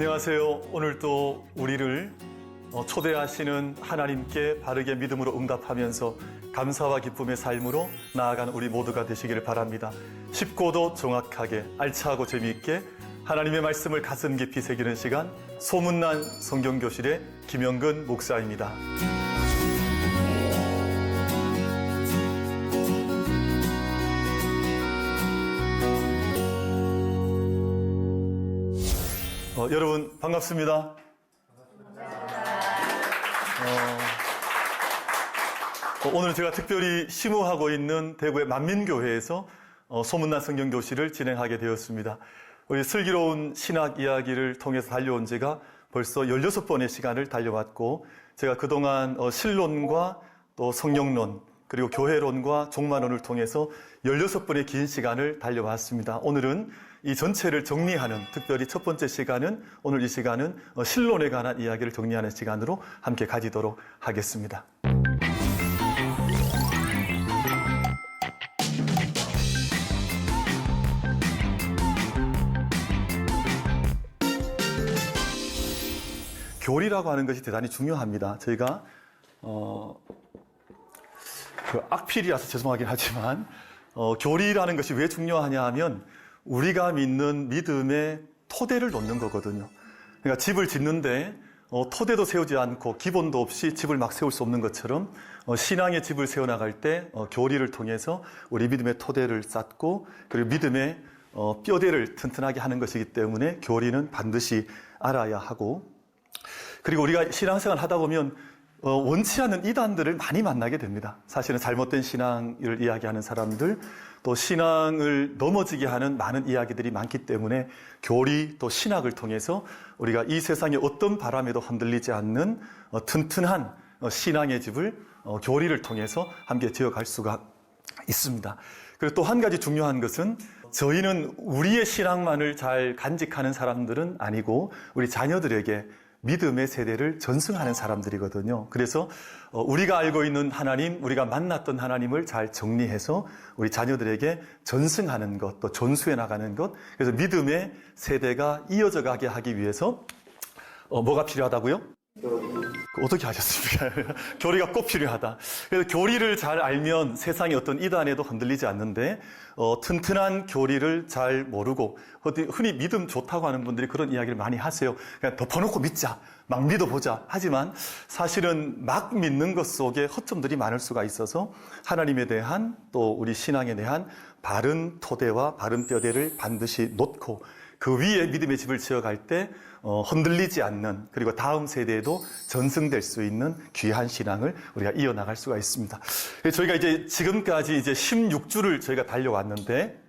안녕하세요. 오늘 또 우리를 초대하시는 하나님께 바르게 믿음으로 응답하면서 감사와 기쁨의 삶으로 나아가는 우리 모두가 되시기를 바랍니다. 쉽고도 정확하게 알차고 재미있게 하나님의 말씀을 가슴 깊이 새기는 시간, 소문난 성경교실의 김영근 목사입니다. 여러분 반갑습니다. 오늘 제가 특별히 심우하고 있는 대구의 만민교회에서 소문난 성경교실을 진행하게 되었습니다. 우리 슬기로운 신학 이야기를 통해서 달려온 지가 벌써 16번의 시간을 달려왔고, 제가 그동안 신론과 또 성령론 그리고 교회론과 종말론을 통해서 16번의 긴 시간을 달려왔습니다. 오늘은 이 전체를 정리하는, 특별히 첫 번째 시간은, 오늘 이 시간은 신론에 관한 이야기를 정리하는 시간으로 함께 가지도록 하겠습니다. 교리라고 하는 것이 대단히 중요합니다. 저희가 악필이라서 죄송하긴 하지만 교리라는 것이 왜 중요하냐 하면 우리가 믿는 믿음의 토대를 놓는 거거든요. 그러니까 집을 짓는데 토대도 세우지 않고 기본도 없이 집을 막 세울 수 없는 것처럼 신앙의 집을 세워나갈 때 교리를 통해서 우리 믿음의 토대를 쌓고, 그리고 믿음의 뼈대를 튼튼하게 하는 것이기 때문에 교리는 반드시 알아야 하고, 그리고 우리가 신앙생활 하다 보면 원치 않는 이단들을 많이 만나게 됩니다. 사실은 잘못된 신앙을 이야기하는 사람들, 또 신앙을 넘어지게 하는 많은 이야기들이 많기 때문에 교리 또 신학을 통해서 우리가 이 세상의 어떤 바람에도 흔들리지 않는 튼튼한 신앙의 집을 교리를 통해서 함께 지어갈 수가 있습니다. 그리고 또 한 가지 중요한 것은, 저희는 우리의 신앙만을 잘 간직하는 사람들은 아니고 우리 자녀들에게 믿음의 세대를 전승하는 사람들이거든요. 그래서 우리가 알고 있는 하나님, 우리가 만났던 하나님을 잘 정리해서 우리 자녀들에게 전승하는 것, 또 전수해 나가는 것, 그래서 믿음의 세대가 이어져 가게 하기 위해서 뭐가 필요하다고요? 어떻게 하셨습니까? 교리가 꼭 필요하다. 그래서 교리를 잘 알면 세상의 어떤 이단에도 흔들리지 않는데, 튼튼한 교리를 잘 모르고, 흔히 믿음 좋다고 하는 분들이 그런 이야기를 많이 하세요. 그냥 덮어놓고 믿자, 막 믿어보자. 하지만 사실은 막 믿는 것 속에 허점들이 많을 수가 있어서 하나님에 대한, 또 우리 신앙에 대한 바른 토대와 바른 뼈대를 반드시 놓고 그 위에 믿음의 집을 지어갈 때 흔들리지 않는, 그리고 다음 세대에도 전승될 수 있는 귀한 신앙을 우리가 이어나갈 수가 있습니다. 저희가 이제 지금까지 이제 16주를 저희가 달려왔는데,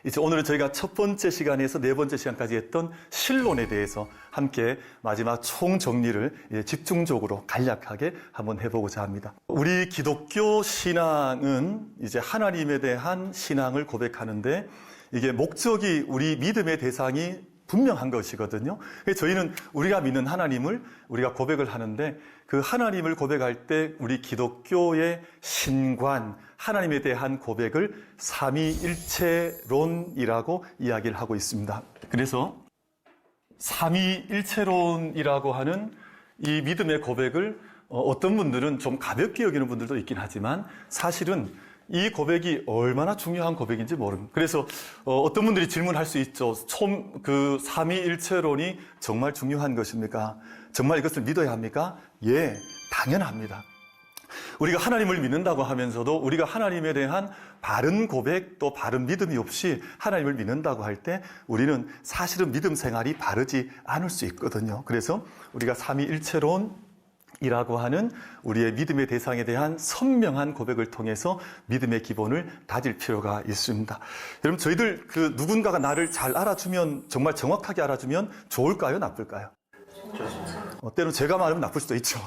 이제 오늘은 저희가 첫 번째 시간에서 네 번째 시간까지 했던 신론에 대해서 함께 마지막 총정리를 이제 집중적으로 간략하게 한번 해보고자 합니다. 우리 기독교 신앙은 이제 하나님에 대한 신앙을 고백하는데, 이게 목적이 우리 믿음의 대상이 분명한 것이거든요. 그래서 저희는 우리가 믿는 하나님을 우리가 고백을 하는데, 그 하나님을 고백할 때 우리 기독교의 신관, 하나님에 대한 고백을 삼위일체론이라고 이야기를 하고 있습니다. 그래서 삼위일체론이라고 하는 이 믿음의 고백을 어떤 분들은 좀 가볍게 여기는 분들도 있긴 하지만, 사실은 이 고백이 얼마나 중요한 고백인지 모릅니다. 그래서 어떤 분들이 질문할 수 있죠. 그 삼위일체론이 정말 중요한 것입니까? 정말 이것을 믿어야 합니까? 예, 당연합니다. 우리가 하나님을 믿는다고 하면서도 우리가 하나님에 대한 바른 고백, 또 바른 믿음이 없이 하나님을 믿는다고 할 때 우리는 사실은 믿음 생활이 바르지 않을 수 있거든요. 그래서 우리가 삼위일체론 이라고 하는 우리의 믿음의 대상에 대한 선명한 고백을 통해서 믿음의 기본을 다질 필요가 있습니다. 여러분, 저희들 누군가가 나를 잘 알아주면, 정말 정확하게 알아주면 좋을까요? 나쁠까요? 때로는 제가 말하면 나쁠 수도 있죠.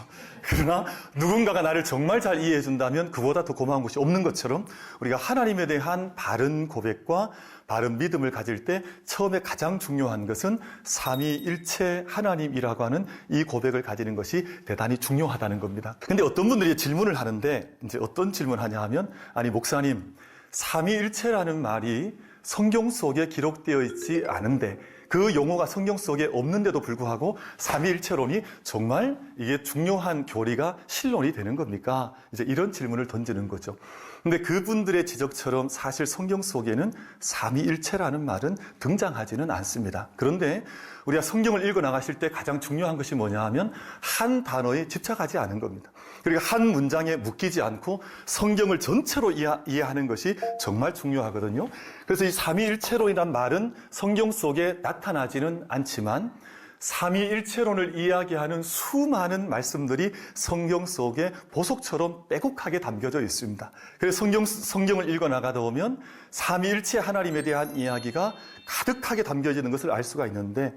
그러나 누군가가 나를 정말 잘 이해해 준다면 그보다 더 고마운 것이 없는 것처럼, 우리가 하나님에 대한 바른 고백과 바른 믿음을 가질 때 처음에 가장 중요한 것은 삼위일체 하나님이라고 하는 이 고백을 가지는 것이 대단히 중요하다는 겁니다. 근데 어떤 분들이 질문을 하는데, 이제 어떤 질문을 하냐 하면, 아니 목사님, 삼위일체라는 말이 성경 속에 기록되어 있지 않은데 그 용어가 성경 속에 없는데도 불구하고 삼위일체론이 정말 이게 중요한 교리가 실론이 되는 겁니까? 이제 이런 질문을 던지는 거죠. 근데 그분들의 지적처럼 사실 성경 속에는 삼위일체라는 말은 등장하지는 않습니다. 그런데 우리가 성경을 읽어 나가실 때 가장 중요한 것이 뭐냐 하면 한 단어에 집착하지 않은 겁니다. 그리고 한 문장에 묶이지 않고 성경을 전체로 이해하는 것이 정말 중요하거든요. 그래서 이 삼위일체론이란 말은 성경 속에 나타나지는 않지만 삼위일체론을 이야기하는 수많은 말씀들이 성경 속에 보석처럼 빼곡하게 담겨져 있습니다. 그래서 성경을 읽어 나가다 보면 삼위일체 하나님에 대한 이야기가 가득하게 담겨지는 것을 알 수가 있는데,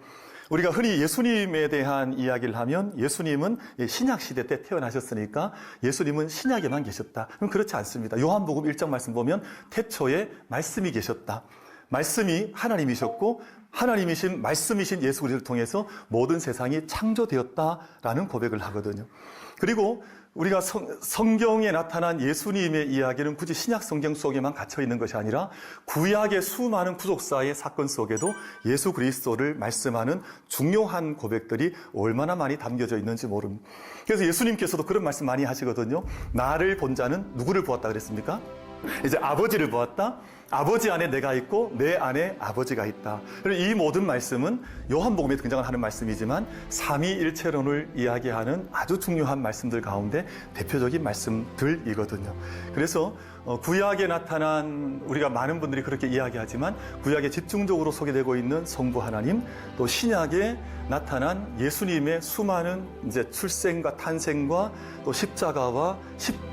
우리가 흔히 예수님에 대한 이야기를 하면 예수님은 신약 시대 때 태어나셨으니까 예수님은 신약에만 계셨다. 그럼 그렇지 않습니다. 요한복음 1장 말씀 보면 태초에 말씀이 계셨다. 말씀이 하나님이셨고 하나님이신 말씀이신 예수 그리스도를 통해서 모든 세상이 창조되었다라는 고백을 하거든요. 그리고 우리가 성경에 나타난 예수님의 이야기는 굳이 신약 성경 속에만 갇혀 있는 것이 아니라 구약의 수많은 구속사의 사건 속에도 예수 그리스도를 말씀하는 중요한 고백들이 얼마나 많이 담겨져 있는지 모릅니다. 그래서 예수님께서도 그런 말씀 많이 하시거든요. 나를 본 자는 누구를 보았다 그랬습니까? 이제 아버지를 보았다. 아버지 안에 내가 있고 내 안에 아버지가 있다. 이 모든 말씀은 요한복음에 등장을 하는 말씀이지만 삼위일체론을 이야기하는 아주 중요한 말씀들 가운데 대표적인 말씀들이거든요. 그래서 구약에 나타난, 우리가 많은 분들이 그렇게 이야기하지만 구약에 집중적으로 소개되고 있는 성부 하나님, 또 신약에 나타난 예수님의 수많은 이제 출생과 탄생과 또 십자가와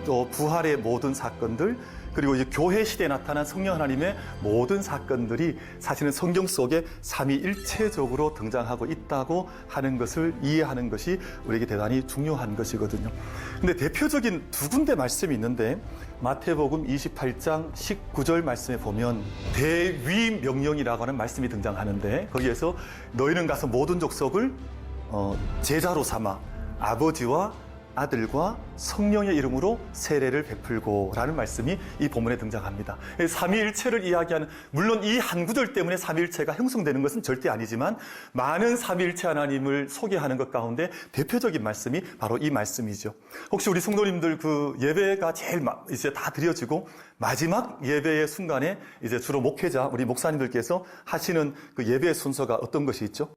또 부활의 모든 사건들, 그리고 이제 교회 시대에 나타난 성령 하나님의 모든 사건들이 사실은 성경 속에 삼위일체적으로 등장하고 있다고 하는 것을 이해하는 것이 우리에게 대단히 중요한 것이거든요. 근데 대표적인 두 군데 말씀이 있는데, 마태복음 28장 19절 말씀에 보면 대위명령이라고 하는 말씀이 등장하는데, 거기에서 너희는 가서 모든 족속을 제자로 삼아 아버지와 아들과 성령의 이름으로 세례를 베풀고 라는 말씀이 이 본문에 등장합니다. 삼위일체를 이야기하는, 물론 이 한 구절 때문에 삼위일체가 형성되는 것은 절대 아니지만 많은 삼위일체 하나님을 소개하는 것 가운데 대표적인 말씀이 바로 이 말씀이죠. 혹시 우리 성도님들 그 예배가 제일 이제 다 드려지고 마지막 예배의 순간에 이제 주로 목회자, 우리 목사님들께서 하시는 그 예배의 순서가 어떤 것이 있죠?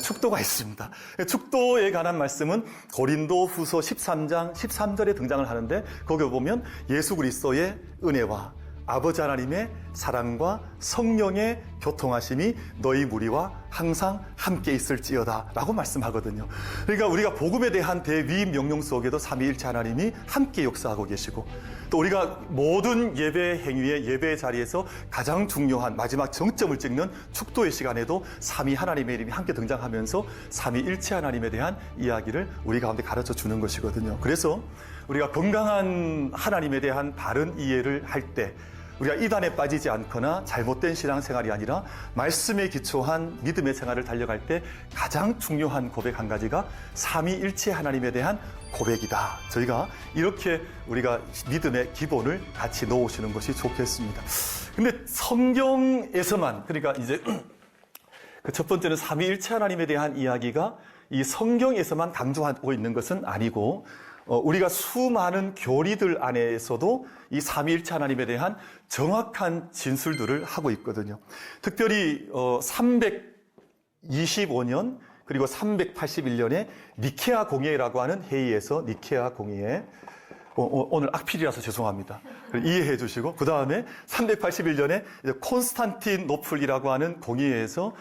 축도가 있습니다. 축도에 관한 말씀은 고린도 후서 13장 13절에 등장을 하는데, 거기 보면 예수 그리스도의 은혜와 아버지 하나님의 사랑과 성령의 교통하심이 너희 무리와 항상 함께 있을지어다 라고 말씀하거든요. 그러니까 우리가 복음에 대한 대위 명령 속에도 삼위일체 하나님이 함께 역사하고 계시고, 또 우리가 모든 예배 행위의 예배 자리에서 가장 중요한 마지막 정점을 찍는 축도의 시간에도 삼위 하나님의 이름이 함께 등장하면서 삼위일체 하나님에 대한 이야기를 우리 가운데 가르쳐 주는 것이거든요. 그래서 우리가 건강한 하나님에 대한 바른 이해를 할 때 우리가 이단에 빠지지 않거나 잘못된 신앙생활이 아니라 말씀에 기초한 믿음의 생활을 달려갈 때 가장 중요한 고백 한 가지가 삼위일체 하나님에 대한 고백이다. 저희가 이렇게 우리가 믿음의 기본을 같이 놓으시는 것이 좋겠습니다. 근데 성경에서만, 그러니까 이제 그 첫 번째는 삼위일체 하나님에 대한 이야기가 이 성경에서만 강조하고 있는 것은 아니고, 우리가 수많은 교리들 안에서도 이 삼위일체 하나님에 대한 정확한 진술들을 하고 있거든요. 특별히 325년 그리고 381년에 니케아 공회라고 하는 회의에서, 니케아 공회에 오늘 악필이라서 죄송합니다. 이해해 주시고, 그 다음에 381년에 콘스탄티노플이라고 하는 공의회에서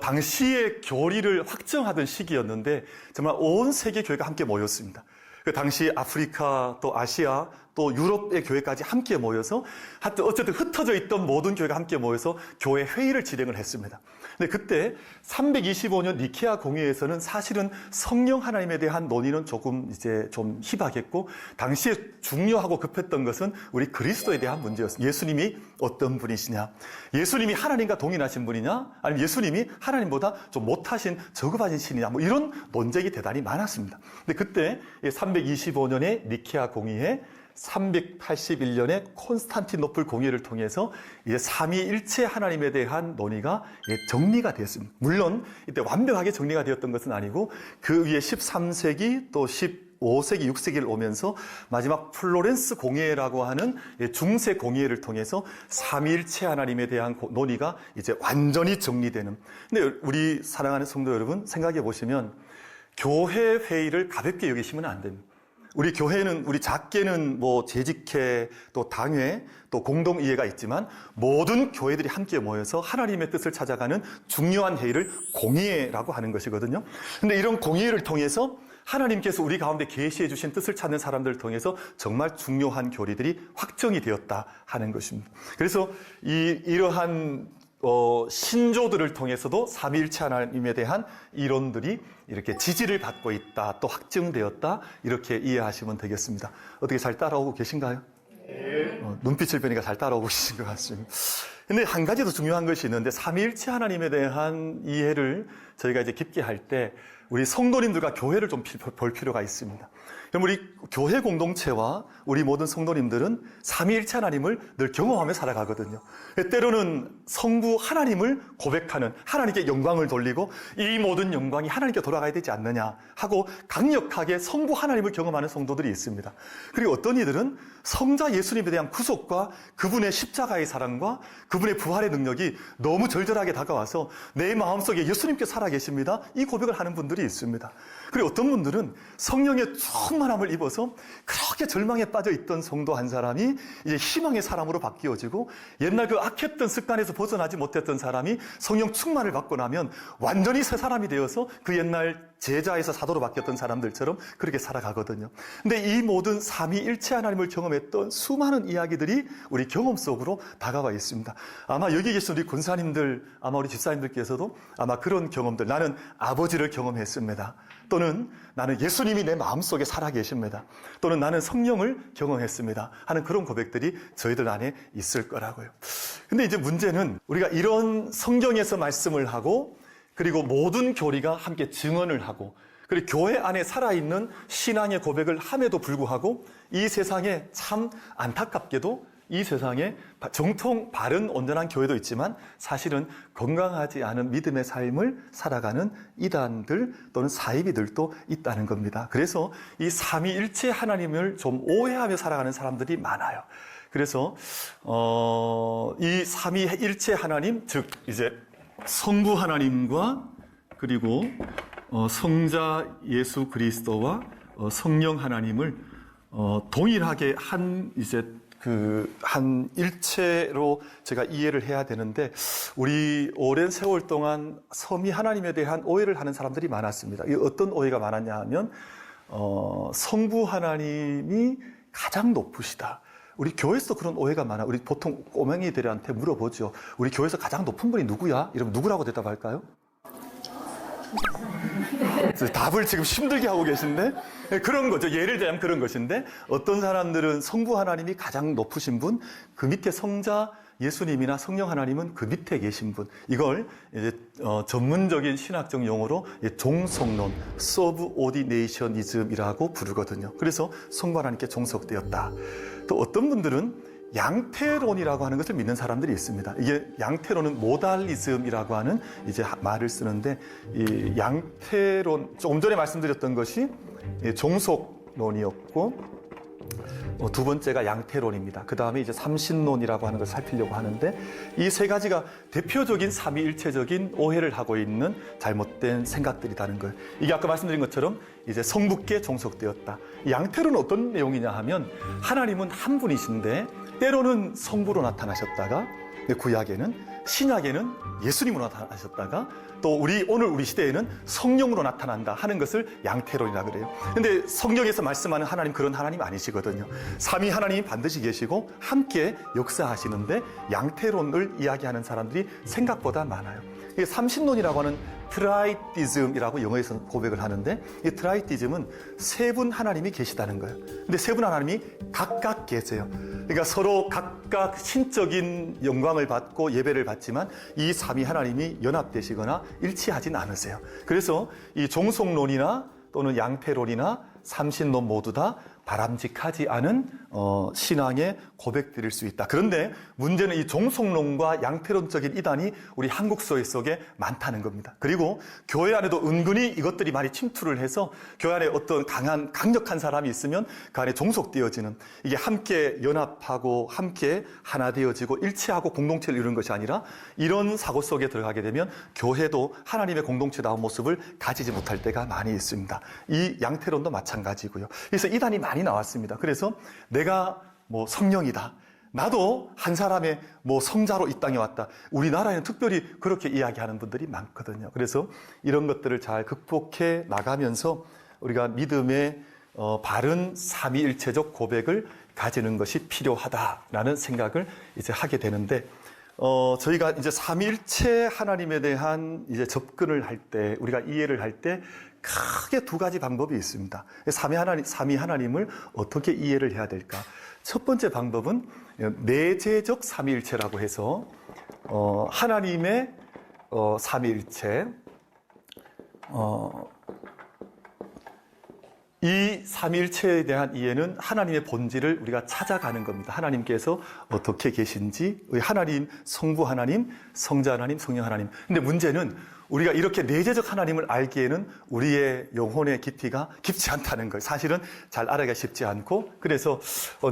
당시의 교리를 확정하던 시기였는데 정말 온 세계 교회가 함께 모였습니다. 그 당시 아프리카, 또 아시아, 또 유럽의 교회까지 함께 모여서 하여튼 어쨌든 흩어져 있던 모든 교회가 함께 모여서 교회 회의를 진행을 했습니다. 근데 그때 325년 니케아 공회에서는 사실은 성령 하나님에 대한 논의는 조금 이제 좀 희박했고, 당시에 중요하고 급했던 것은 우리 그리스도에 대한 문제였습니다. 예수님이 어떤 분이시냐? 예수님이 하나님과 동일하신 분이냐? 아니면 예수님이 하나님보다 좀 못하신 저급하신 신이냐? 뭐 이런 논쟁이 대단히 많았습니다. 근데 그때 325년에 니케아 공의회 381년에 콘스탄티노플 공의회를 통해서 이제 삼위일체 하나님에 대한 논의가 정리가 되었습니다. 물론 이때 완벽하게 정리가 되었던 것은 아니고 그 위에 13세기 또 15세기, 6세기를 오면서 마지막 플로렌스 공의회라고 하는 중세 공의회를 통해서 삼위일체 하나님에 대한 논의가 이제 완전히 정리되는. 근데 우리 사랑하는 성도 여러분, 생각해 보시면 교회 회의를 가볍게 여기시면 안 됩니다. 우리 교회는, 우리 작게는 뭐 재직회, 또 당회, 또 공동이해가 있지만 모든 교회들이 함께 모여서 하나님의 뜻을 찾아가는 중요한 회의를 공의회라고 하는 것이거든요. 근데 이런 공의회를 통해서 하나님께서 우리 가운데 계시해 주신 뜻을 찾는 사람들을 통해서 정말 중요한 교리들이 확정이 되었다 하는 것입니다. 그래서 이러한 신조들을 통해서도 삼위일체 하나님에 대한 이론들이 이렇게 지지를 받고 있다, 또 확증되었다, 이렇게 이해하시면 되겠습니다. 어떻게 잘 따라오고 계신가요? 네. 눈빛을 보니까 잘 따라오고 계신 것 같습니다. 근데 한 가지 더 중요한 것이 있는데, 삼위일체 하나님에 대한 이해를 저희가 이제 깊게 할 때 우리 성도님들과 교회를 좀 볼 필요가 있습니다. 그럼 우리 교회 공동체와 우리 모든 성도님들은 삼위일체 하나님을 늘 경험하며 살아가거든요. 때로는 성부 하나님을 고백하는, 하나님께 영광을 돌리고 이 모든 영광이 하나님께 돌아가야 되지 않느냐 하고 강력하게 성부 하나님을 경험하는 성도들이 있습니다. 그리고 어떤 이들은 성자 예수님에 대한 구속과 그분의 십자가의 사랑과 그분의 부활의 능력이 너무 절절하게 다가와서 내 마음속에 예수님께 살아계십니다, 이 고백을 하는 분들이 있습니다. 그리고 어떤 분들은 성령의 충만함을 입어서 그렇게 절망에 빠져 있던 성도 한 사람이 이제 희망의 사람으로 바뀌어지고, 옛날 그 악했던 습관에서 벗어나지 못했던 사람이 성령 충만을 받고 나면 완전히 새 사람이 되어서 그 옛날 제자에서 사도로 바뀌었던 사람들처럼 그렇게 살아가거든요. 근데 이 모든 삼위일체 하나님을 경험했던 수많은 이야기들이 우리 경험 속으로 다가와 있습니다. 아마 여기 계신 우리 권사님들, 아마 우리 집사님들께서도 아마 그런 경험들, 나는 아버지를 경험했습니다, 또는 나는 예수님이 내 마음속에 살아계십니다, 또는 나는 성령을 경험했습니다 하는 그런 고백들이 저희들 안에 있을 거라고요. 근데 이제 문제는 우리가 이런 성경에서 말씀을 하고, 그리고 모든 교리가 함께 증언을 하고, 그리고 교회 안에 살아있는 신앙의 고백을 함에도 불구하고 이 세상에 참 안타깝게도 이 세상에 정통 바른 온전한 교회도 있지만 사실은 건강하지 않은 믿음의 삶을 살아가는 이단들 또는 사이비들도 있다는 겁니다. 그래서 이 삼위일체 하나님을 좀 오해하며 살아가는 사람들이 많아요. 그래서 이 삼위일체 하나님, 즉 이제 성부 하나님과 그리고 성자 예수 그리스도와 성령 하나님을 동일하게 한 일체로 제가 이해를 해야 되는데, 우리 오랜 세월 동안 삼위 하나님에 대한 오해를 하는 사람들이 많았습니다. 이 어떤 오해가 많았냐 하면 성부 하나님이 가장 높으시다. 우리 교회에서 그런 오해가 많아. 우리 보통 꼬맹이들한테 물어보죠. 우리 교회에서 가장 높은 분이 누구야? 이러면 누구라고 대답할까요? 답을 지금 힘들게 하고 계신데, 그런 거죠. 예를 들면 그런 것인데, 어떤 사람들은 성부 하나님이 가장 높으신 분, 그 밑에 성자 예수님이나 성령 하나님은 그 밑에 계신 분, 이걸 이제 전문적인 신학적 용어로 종속론, 서브오디네이셔니즘이라고 부르거든요. 그래서 성부 하나님께 종속되었다. 또 어떤 분들은 양태론이라고 하는 것을 믿는 사람들이 있습니다. 이게 양태론은 모달리즘이라고 하는 이제 말을 쓰는데, 이 양태론, 조금 전에 말씀드렸던 것이 종속론이었고, 두 번째가 양태론입니다. 그 다음에 이제 삼신론이라고 하는 걸 살피려고 하는데, 이 세 가지가 대표적인 삼위일체적인 오해를 하고 있는 잘못된 생각들이라는 거예요. 이게 아까 말씀드린 것처럼 이제 성부께 종속되었다. 양태론은 어떤 내용이냐 하면, 하나님은 한 분이신데 때로는 성부로 나타나셨다가, 구약에는, 신약에는 예수님으로 나타나셨다가, 또 오늘 우리 시대에는 성령으로 나타난다 하는 것을 양태론이라 그래요. 근데 성경에서 말씀하는 하나님, 그런 하나님 아니시거든요. 삼위 하나님이 반드시 계시고 함께 역사하시는데, 양태론을 이야기하는 사람들이 생각보다 많아요. 이게 삼신론이라고 하는 트라이티즘이라고 영어에서 고백을 하는데, 이 트라이티즘은 세 분 하나님이 계시다는 거예요. 근데 세 분 하나님이 각각 계세요. 그러니까 서로 각각 신적인 영광을 받고 예배를 받지만 이 삼위 하나님이 연합되시거나 일치하진 않으세요. 그래서 이 종속론이나 또는 양태론이나 삼신론 모두 다 바람직하지 않은 신앙의 고백들일 수 있다. 그런데 문제는 이 종속론과 양태론적인 이단이 우리 한국 사회 속에 많다는 겁니다. 그리고 교회 안에도 은근히 이것들이 많이 침투를 해서 교회 안에 어떤 강력한 사람이 있으면 그 안에 종속되어지는, 이게 함께 연합하고 함께 하나 되어지고 일치하고 공동체를 이루는 것이 아니라 이런 사고 속에 들어가게 되면 교회도 하나님의 공동체다운 모습을 가지지 못할 때가 많이 있습니다. 이 양태론도 마찬가지고요. 그래서 이단이 많이 나왔습니다. 그래서 내가 뭐 성령이다, 나도 한 사람의 뭐 성자로 이 땅에 왔다. 우리나라에는 특별히 그렇게 이야기하는 분들이 많거든요. 그래서 이런 것들을 잘 극복해 나가면서 우리가 믿음의 바른 삼위일체적 고백을 가지는 것이 필요하다라는 생각을 이제 하게 되는데, 저희가 이제 삼위일체 하나님에 대한 이제 접근을 할 때, 우리가 이해를 할 때 크게 두 가지 방법이 있습니다. 삼위 하나님을 어떻게 이해를 해야 될까? 첫 번째 방법은 내재적 삼위일체라고 해서 하나님의 삼위일체, 이 삼위일체에 대한 이해는 하나님의 본질을 우리가 찾아가는 겁니다. 하나님께서 어떻게 계신지, 하나님, 성부 하나님, 성자 하나님, 성령 하나님. 근데 문제는 우리가 이렇게 내재적 하나님을 알기에는 우리의 영혼의 깊이가 깊지 않다는 거예요. 사실은 잘 알아가기 쉽지 않고, 그래서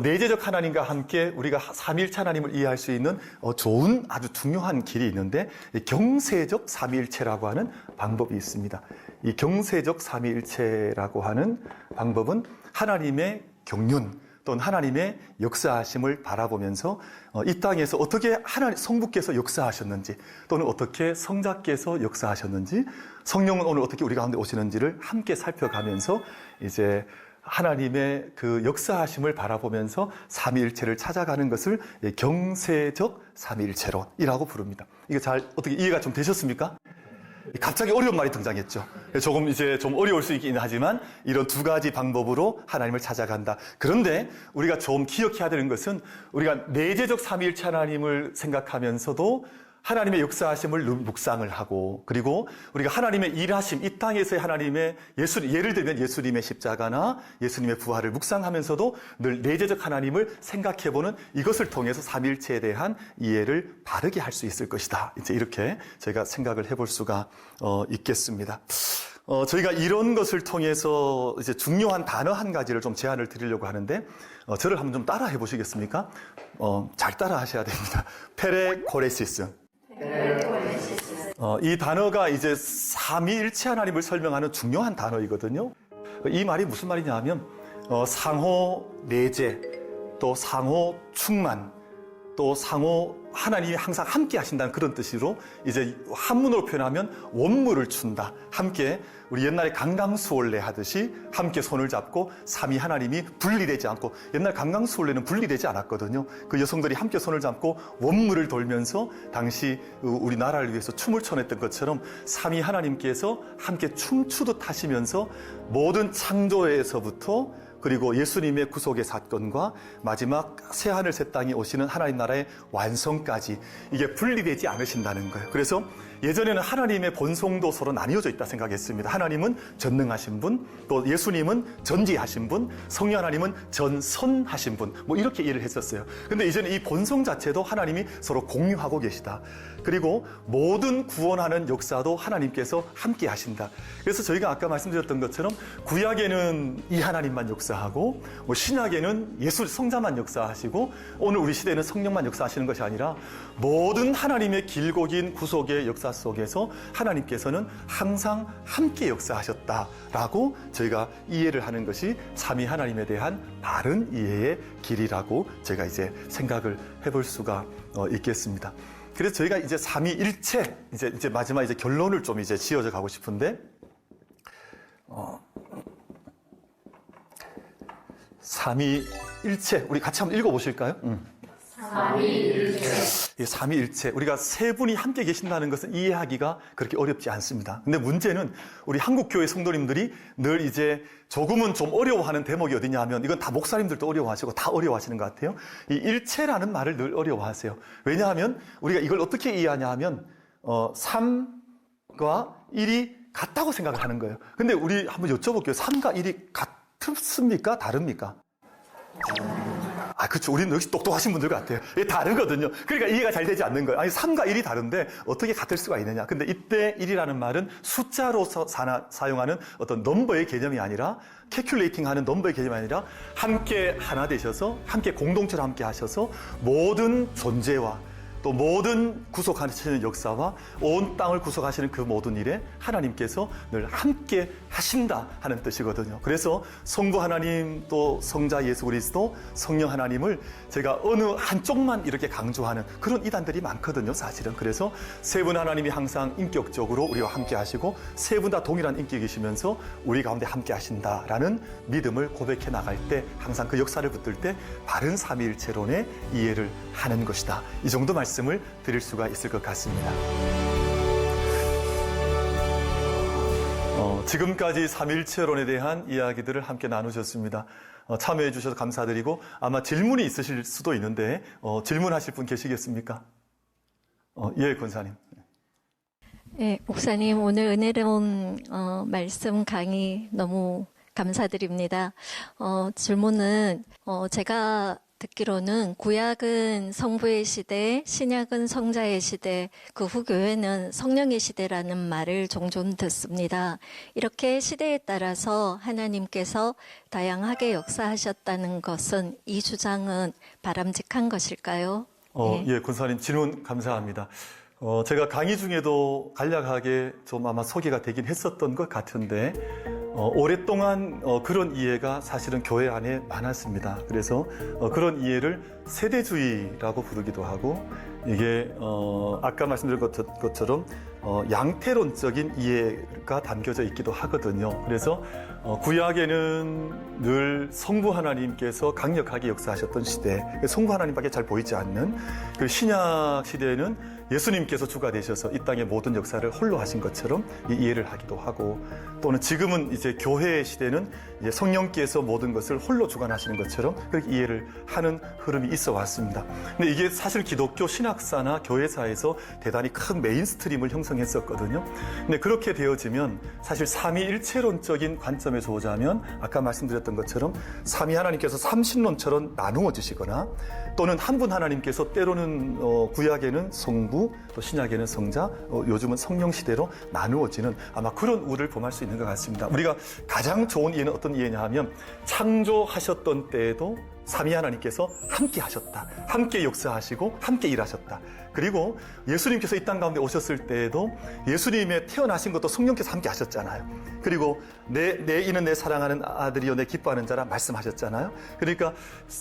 내재적 하나님과 함께 우리가 삼위일체 하나님을 이해할 수 있는 좋은 아주 중요한 길이 있는데, 경세적 삼위일체라고 하는 방법이 있습니다. 이 경세적 삼위일체라고 하는 방법은 하나님의 경륜 또는 하나님의 역사하심을 바라보면서 이 땅에서 어떻게 하나님 성부께서 역사하셨는지, 또는 어떻게 성자께서 역사하셨는지, 성령은 오늘 어떻게 우리 가운데 오시는지를 함께 살펴가면서 이제 하나님의 그 역사하심을 바라보면서 삼위일체를 찾아가는 것을 경세적 삼위일체론이라고 부릅니다. 이게 잘 어떻게 이해가 좀 되셨습니까? 갑자기 어려운 말이 등장했죠. 조금 이제 좀 어려울 수 있긴 하지만 이런 두 가지 방법으로 하나님을 찾아간다. 그런데 우리가 좀 기억해야 되는 것은, 우리가 내재적 삼위일체 하나님을 생각하면서도 하나님의 역사하심을 묵상을 하고, 그리고 우리가 하나님의 일하심, 이 땅에서의 하나님의 예를 들면 예수님의 십자가나 예수님의 부활을 묵상하면서도 늘 내재적 하나님을 생각해보는, 이것을 통해서 삼위일체에 대한 이해를 바르게 할 수 있을 것이다. 이제 이렇게 저희가 생각을 해볼 수가 있겠습니다. 저희가 이런 것을 통해서 이제 중요한 단어 한 가지를 좀 제안을 드리려고 하는데, 저를 한번 좀 따라 해보시겠습니까? 잘 따라 하셔야 됩니다. 페레코레시스. 이 단어가 이제 삼위일체 하나님을 설명하는 중요한 단어이거든요. 이 말이 무슨 말이냐 하면, 상호 내재, 또 상호 충만, 또 상호 하나님이 항상 함께 하신다는 그런 뜻으로, 이제 한문으로 표현하면 원물을 춘다. 함께 우리 옛날에 강강수월래 하듯이 함께 손을 잡고 삼위 하나님이 분리되지 않고, 옛날 강강수월래는 분리되지 않았거든요. 그 여성들이 함께 손을 잡고 원물을 돌면서 당시 우리나라를 위해서 춤을 춰냈던 것처럼 삼위 하나님께서 함께 춤추듯 하시면서 모든 창조에서부터, 그리고 예수님의 구속의 사건과 마지막 새하늘 새 땅에 오시는 하나님 나라의 완성까지 이게 분리되지 않으신다는 거예요. 그래서 예전에는 하나님의 본성도 서로 나뉘어져 있다 생각했습니다. 하나님은 전능하신 분, 또 예수님은 전지하신 분, 성령 하나님은 전선하신 분, 뭐 이렇게 이해를 했었어요. 근데 이제는 이 본성 자체도 하나님이 서로 공유하고 계시다. 그리고 모든 구원하는 역사도 하나님께서 함께 하신다. 그래서 저희가 아까 말씀드렸던 것처럼 구약에는 이 하나님만 역사하고, 뭐 신약에는 예수 성자만 역사하시고, 오늘 우리 시대에는 성령만 역사하시는 것이 아니라 모든 하나님의 길고 긴 구속의 역사 속에서 하나님께서는 항상 함께 역사하셨다라고 저희가 이해를 하는 것이 삼위 하나님에 대한 바른 이해의 길이라고 저희가 이제 생각을 해볼 수가 있겠습니다. 그래서 저희가 이제 삼위일체, 이제 마지막 이제 결론을 좀 이제 지어져 가고 싶은데, 삼위일체, 우리 같이 한번 읽어보실까요? 삼위일체. 삼위일체. 우리가 세 분이 함께 계신다는 것은 이해하기가 그렇게 어렵지 않습니다. 근데 문제는 우리 한국교회 성도님들이 늘 이제 조금은 좀 어려워하는 대목이 어디냐 하면, 이건 다 목사님들도 어려워하시고 다 어려워하시는 것 같아요. 이 일체라는 말을 늘 어려워하세요. 왜냐하면 우리가 이걸 어떻게 이해하냐 하면 3과 1이 같다고 생각을 하는 거예요. 근데 우리 한번 여쭤볼게요. 3과 1이 같습니까? 다릅니까? 그렇죠. 우리는 역시 똑똑하신 분들 같아요. 이게 다르거든요. 그러니까 이해가 잘 되지 않는 거예요. 아니, 3과 1이 다른데 어떻게 같을 수가 있느냐. 근데 이때 1이라는 말은 숫자로서 사용하는 어떤 넘버의 개념이 아니라 캐큘레이팅 하는 넘버의 개념이 아니라 함께 하나 되셔서 함께 공동체로 함께 하셔서 모든 존재와 또 모든 구속하시는 역사와 온 땅을 구속하시는 그 모든 일에 하나님께서 늘 함께 하신다 하는 뜻이거든요. 그래서 성부 하나님 또 성자 예수 그리스도 성령 하나님을 제가 어느 한쪽만 이렇게 강조하는 그런 이단들이 많거든요, 사실은. 그래서 세 분 하나님이 항상 인격적으로 우리와 함께 하시고 세 분 다 동일한 인격이시면서 우리 가운데 함께 하신다라는 믿음을 고백해 나갈 때 항상 그 역사를 붙들 때 바른 삼위일체론의 이해를 하는 것이다. 이 정도 말씀을 드릴 수가 있을 것 같습니다. 지금까지 삼위일체론에 대한 이야기들을 함께 나누셨습니다. 참여해 주셔서 감사드리고 아마 질문이 있으실 수도 있는데 질문하실 분 계시겠습니까? 예, 권사님. 네, 목사님 오늘 은혜로운 말씀 강의 너무 감사드립니다. 질문은 제가 듣기로는 구약은 성부의 시대, 신약은 성자의 시대, 그 후 교회는 성령의 시대라는 말을 종종 듣습니다. 이렇게 시대에 따라서 하나님께서 다양하게 역사하셨다는 것은 이 주장은 바람직한 것일까요? 네. 예, 권사님 질문 감사합니다. 제가 강의 중에도 간략하게 좀 아마 소개가 되긴 했었던 것 같은데 오랫동안 그런 이해가 사실은 교회 안에 많았습니다. 그래서 그런 이해를 세대주의라고 부르기도 하고 이게 아까 말씀드린 것처럼 양태론적인 이해가 담겨져 있기도 하거든요. 그래서 구약에는 늘 성부 하나님께서 강력하게 역사하셨던 시대, 성부 하나님밖에 잘 보이지 않는 그 신약 시대에는 예수님께서 주가 되셔서 이 땅의 모든 역사를 홀로 하신 것처럼 이해를 하기도 하고 또는 지금은 이제 교회의 시대는 이제 성령께서 모든 것을 홀로 주관하시는 것처럼 그렇게 이해를 하는 흐름이 있어 왔습니다. 근데 이게 사실 기독교 신학사나 교회사에서 대단히 큰 메인스트림을 형성했었거든요. 근데 그렇게 되어지면 사실 삼위일체론적인 관점에서 보자면 아까 말씀드렸던 것처럼 삼위 하나님께서 삼신론처럼 나누어지시거나 또는 한 분 하나님께서 때로는 구약에는 성부 또 신약에는 성자 요즘은 성령 시대로 나누어지는 아마 그런 우를 범할 수 있는 것 같습니다. 우리가 가장 좋은 이해는 어떤 이해냐 하면 창조하셨던 때에도 삼위 하나님께서 함께 하셨다. 함께 역사하시고 함께 일하셨다. 그리고 예수님께서 이 땅 가운데 오셨을 때에도 예수님의 태어나신 것도 성령께서 함께 하셨잖아요. 그리고 이는 내 사랑하는 아들이요 내 기뻐하는 자라 말씀하셨잖아요. 그러니까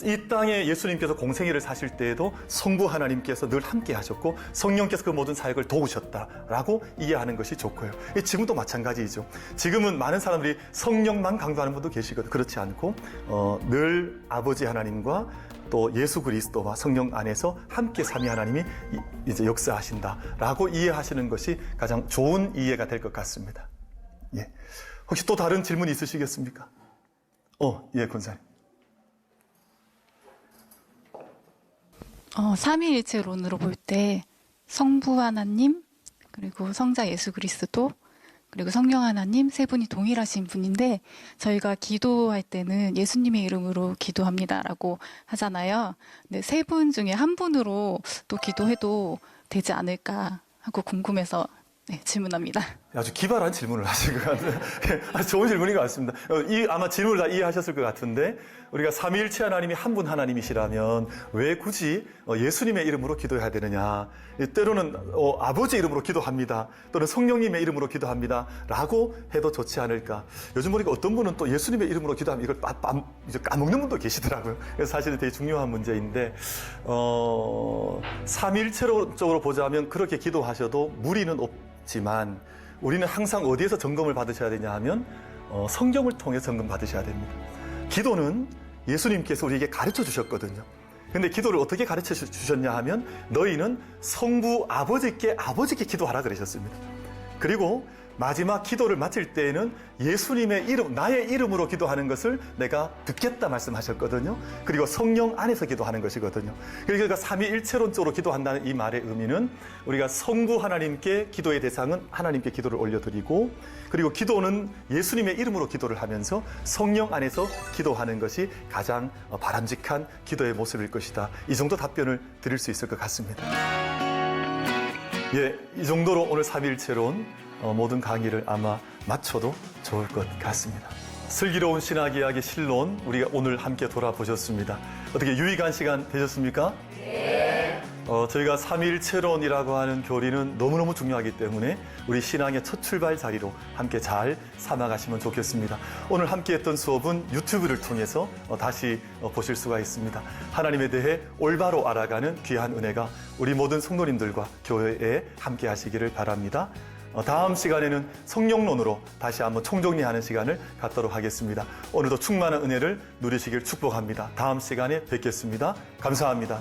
이 땅에 예수님께서 공생애를 사실 때에도 성부 하나님께서 늘 함께 하셨고 성령께서 그 모든 사역을 도우셨다라고 이해하는 것이 좋고요. 지금도 마찬가지이죠. 지금은 많은 사람들이 성령만 강조하는 분도 계시거든요. 그렇지 않고 늘 아버지 하나님과 또 예수 그리스도와 성령 안에서 함께 삼위 하나님이 이제 역사하신다라고 이해하시는 것이 가장 좋은 이해가 될 것 같습니다. 예. 혹시 또 다른 질문 있으시겠습니까? 예, 권사님. 삼위일체론으로 볼 때 성부 하나님 그리고 성자 예수 그리스도 그리고 성령 하나님 세 분이 동일하신 분인데 저희가 기도할 때는 예수님의 이름으로 기도합니다라고 하잖아요. 근데 세 분 중에 한 분으로 또 기도해도 되지 않을까 하고 궁금해서 질문합니다. 아주 기발한 질문을 하신 것 같아요. 아주 좋은 질문인 것 같습니다. 아마 질문을 다 이해하셨을 것 같은데 우리가 삼위일체 하나님이 한 분 하나님이시라면 왜 굳이 예수님의 이름으로 기도해야 되느냐. 때로는 아버지 이름으로 기도합니다. 또는 성령님의 이름으로 기도합니다. 라고 해도 좋지 않을까. 요즘 보니까 어떤 분은 또 예수님의 이름으로 기도하면 이걸 이제 까먹는 분도 계시더라고요. 그래서 사실은 되게 중요한 문제인데 삼위일체적으로 보자면 그렇게 기도하셔도 무리는 없지만 우리는 항상 어디에서 점검을 받으셔야 되냐 하면 성경을 통해 점검 받으셔야 됩니다. 기도는 예수님께서 우리에게 가르쳐 주셨거든요. 근데 기도를 어떻게 가르쳐 주셨냐 하면 너희는 성부 아버지께 기도하라 그러셨습니다. 그리고 마지막 기도를 마칠 때에는 예수님의 이름, 나의 이름으로 기도하는 것을 내가 듣겠다 말씀하셨거든요. 그리고 성령 안에서 기도하는 것이거든요. 그러니까 삼위일체론적으로 기도한다는 이 말의 의미는 우리가 성부 하나님께 기도의 대상은 하나님께 기도를 올려드리고, 그리고 기도는 예수님의 이름으로 기도를 하면서 성령 안에서 기도하는 것이 가장 바람직한 기도의 모습일 것이다. 이 정도 답변을 드릴 수 있을 것 같습니다. 예, 이 정도로 오늘 삼위일체론 모든 강의를 아마 마쳐도 좋을 것 같습니다. 슬기로운 신학 이야기 실론, 우리가 오늘 함께 돌아보셨습니다. 어떻게 유익한 시간 되셨습니까? 네. 저희가 삼위일체론이라고 하는 교리는 너무너무 중요하기 때문에 우리 신앙의 첫 출발 자리로 함께 잘 삼아가시면 좋겠습니다. 오늘 함께 했던 수업은 유튜브를 통해서 다시 보실 수가 있습니다. 하나님에 대해 올바로 알아가는 귀한 은혜가 우리 모든 성도님들과 교회에 함께 하시기를 바랍니다. 다음 시간에는 성령론으로 다시 한번 총정리하는 시간을 갖도록 하겠습니다. 오늘도 충만한 은혜를 누리시길 축복합니다. 다음 시간에 뵙겠습니다. 감사합니다.